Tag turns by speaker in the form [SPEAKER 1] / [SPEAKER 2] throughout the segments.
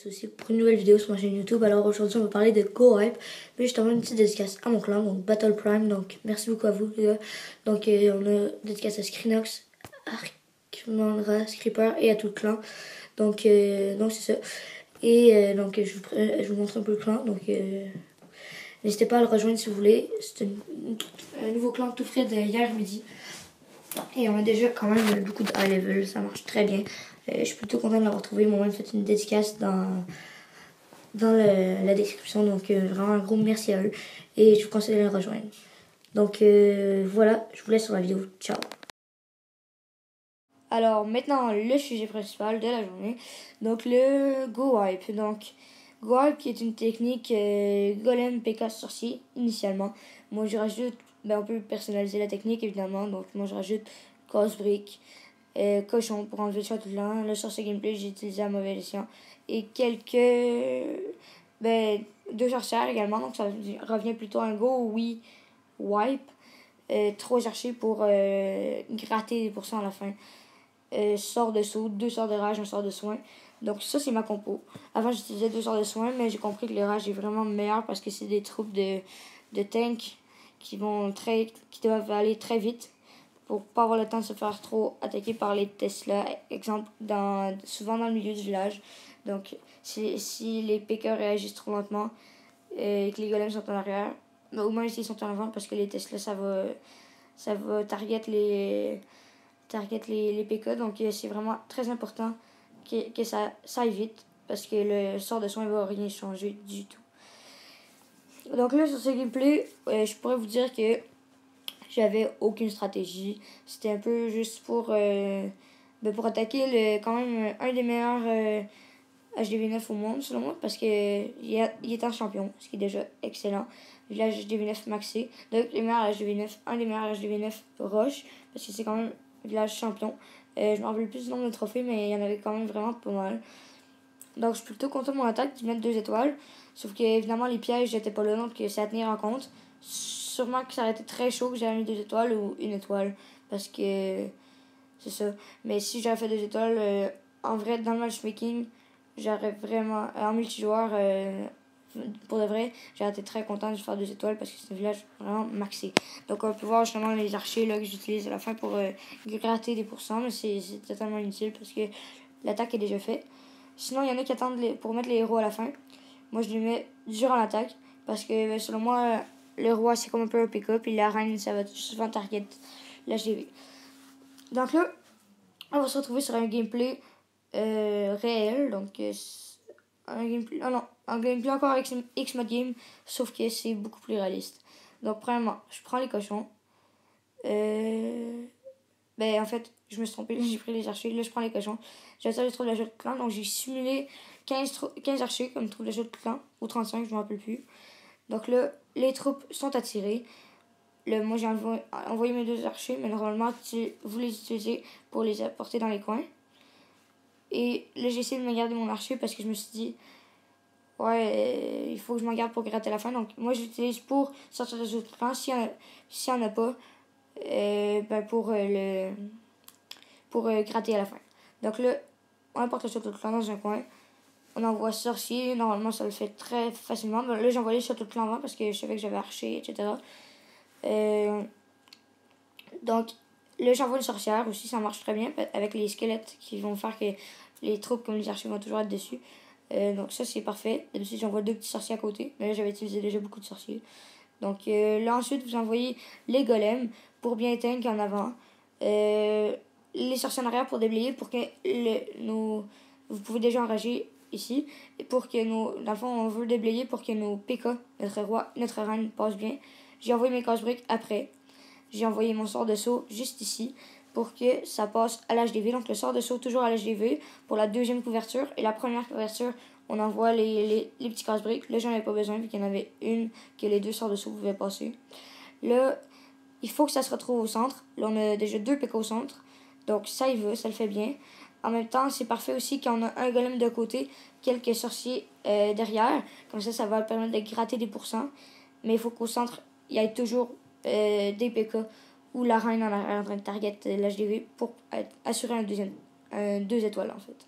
[SPEAKER 1] Aussi pour une nouvelle vidéo sur ma chaîne YouTube. Alors aujourd'hui on va parler de Go Hype, mais justement une petite dédicace à mon clan, donc Battle Prime, donc merci beaucoup à vous les gars. Donc on a dédicace à Screenox, Archmandra, Scripper et à tout le clan. Donc c'est ça. Et donc je vous montre un peu le clan, donc n'hésitez pas à le rejoindre si vous voulez. C'est un nouveau clan tout frais de hier midi. Et on a déjà quand même beaucoup de high level, ça marche très bien. Je suis plutôt contente de l'avoir trouvé. Ils m'ont même fait une dédicace dans la description. Donc vraiment un gros merci à eux. Et je vous conseille de les rejoindre. Donc voilà, je vous laisse sur la vidéo. Ciao. Alors maintenant le sujet principal de la journée. Donc le Go Hype. Donc Go Hype qui est une technique golem PK sorcier initialement. Moi je rajoute, on peut personnaliser la technique évidemment. Donc moi je rajoute cause brique. Cochon pour enlever le chat tout le temps. Le sorcier gameplay, j'ai utilisé à mauvais escient. Et deux sorcières également. Donc ça revient plutôt à un go, oui, wipe. 3 archers pour gratter des pourcents à la fin. Sort de saut, 2 sorts de rage, un sort de soin. Donc ça c'est ma compo. Avant j'utilisais 2 sorts de soin, mais j'ai compris que le rage est vraiment meilleur parce que c'est des troupes de tanks qui doivent aller très vite pour pas avoir le temps de se faire trop attaquer par les Tesla, exemple souvent dans le milieu du village. Donc si les pickers réagissent trop lentement et que les golems sont en arrière, au moins s'ils sont en avant parce que les Tesla ça va target les pickers. Donc c'est vraiment très important que ça aille vite parce que le sort de soin va rien changer du tout. Donc là sur ce gameplay, je pourrais vous dire que j'avais aucune stratégie. C'était un peu juste pour attaquer quand même un des meilleurs HDV9 au monde, selon moi, parce qu'il est un champion, ce qui est déjà excellent. Village HDV9 maxé. Donc, un des meilleurs HDV9 Roche, parce que c'est quand même village champion. Je me rappelle plus du nombre de trophées, mais il y en avait quand même vraiment pas mal. Donc, je suis plutôt content de mon attaque d'y mettre 2 étoiles. Sauf que, évidemment, les pièges n'étaient pas là, donc c'est à tenir en compte. Sûrement que ça aurait été très chaud que j'avais mis 2 étoiles ou 1 étoile. Parce que c'est ça. Mais si j'avais fait 2 étoiles, en vrai, dans le matchmaking, j'aurais vraiment. En multijoueur, pour de vrai, j'aurais été très content de faire 2 étoiles parce que c'est un village vraiment maxé. Donc on peut voir justement les archers là, que j'utilise à la fin pour gratter des pourcents. Mais c'est totalement inutile parce que l'attaque est déjà faite. Sinon, il y en a qui attendent pour mettre les héros à la fin. Moi, je les mets durant l'attaque parce que selon moi, le roi, c'est comme un peu un pick-up et la reine, ça va souvent target l'HDV. Donc là, on va se retrouver sur un gameplay réel. Donc, un gameplay encore avec X-Mod Game, sauf que c'est beaucoup plus réaliste. Donc, premièrement, je prends les cochons. En fait, je me suis trompée, j'ai pris les archers. Là, je prends les cochons. J'attends les troupes de jeu de clan. Donc, j'ai simulé 15 archers comme troupes de jeu de clan, ou 35, je ne me rappelle plus. Donc là, les troupes sont attirées. Moi, j'ai envoyé mes 2 archers, mais normalement, vous les utilisez pour les apporter dans les coins. Et là, j'ai essayé de me garder mon archer parce que je me suis dit, il faut que je m'en garde pour gratter à la fin. Donc, moi, j'utilise pour sortir des autres plans. S'il n'y en a pas, pour gratter à la fin. Donc là, on apporte le château de clan dans un coin. On envoie sorcier. Normalement, ça le fait très facilement. Mais là, j'ai envoyé le château de clan avant parce que je savais que j'avais archer, etc. Donc, là, j'envoie une sorcière aussi. Ça marche très bien avec les squelettes qui vont faire que les troupes comme les archers vont toujours être dessus. Donc, ça, c'est parfait. D'habitude, j'envoie 2 petits sorciers à côté. Mais là, j'avais utilisé déjà beaucoup de sorciers. Donc, là, ensuite, vous envoyez les golems pour bien tank en avant. Les sorciers en arrière pour déblayer pour que vous pouvez déjà enrager ici. Et pour que dans le fond, on veut déblayer pour que nos PK, notre roi, notre reine passent bien. J'ai envoyé mes casse-briques après. J'ai envoyé mon sort de saut juste ici pour que ça passe à l'HDV. Donc le sort de saut toujours à l'HDV pour la 2e couverture. Et la première couverture, on envoie les petits casse-briques. Là, j'en avais pas besoin vu qu'il y en avait une que les 2 sorts de saut pouvaient passer. Là, il faut que ça se retrouve au centre. Là, on a déjà 2 PK au centre. Donc ça, ça le fait bien. En même temps, c'est parfait aussi quand on a un golem de côté, quelques sorciers derrière. Comme ça va permettre de gratter des pourcents. Mais il faut qu'au centre, il y ait toujours des PK ou la reine en arrière en train de target l'HDV pour assurer un 2 étoiles en fait.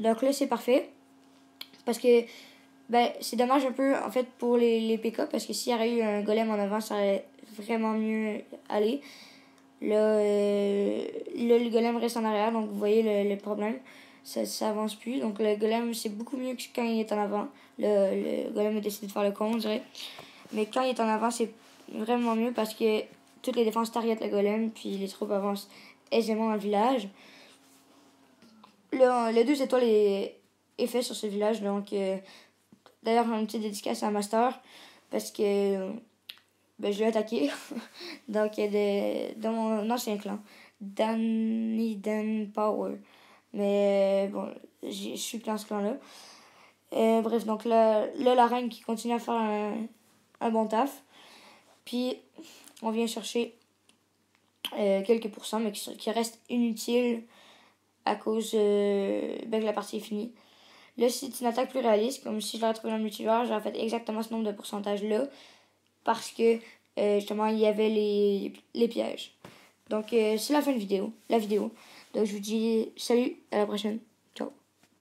[SPEAKER 1] Donc là, c'est parfait. Parce que c'est dommage un peu en fait pour les PK. Parce que s'il y aurait eu un golem en avant, ça aurait vraiment mieux allé. Là, le golem reste en arrière, donc vous voyez le problème. Ça avance plus. Donc le golem, c'est beaucoup mieux que quand il est en avant. Le golem a décidé de faire le con, on dirait. Mais quand il est en avant, c'est vraiment mieux parce que toutes les défenses targetent le golem, puis les troupes avancent aisément dans le village. Le 2 étoiles est fait sur ce village, donc d'ailleurs, un petit dédicace à Master parce que je l'ai attaqué. Donc, dans mon ancien clan, Danny Dan Power. Mais bon, je suis plus dans ce clan-là. Bref, donc là, la reine qui continue à faire un bon taf. Puis, on vient chercher quelques pourcents, mais qui restent inutiles à cause que la partie est finie. Là, c'est une attaque plus réaliste, comme si je l'avais trouvé dans le multijoueur, j'aurais fait exactement ce nombre de pourcentage-là, parce que justement, il y avait les pièges. Donc, c'est la fin de la vidéo. Donc, je vous dis salut, à la prochaine.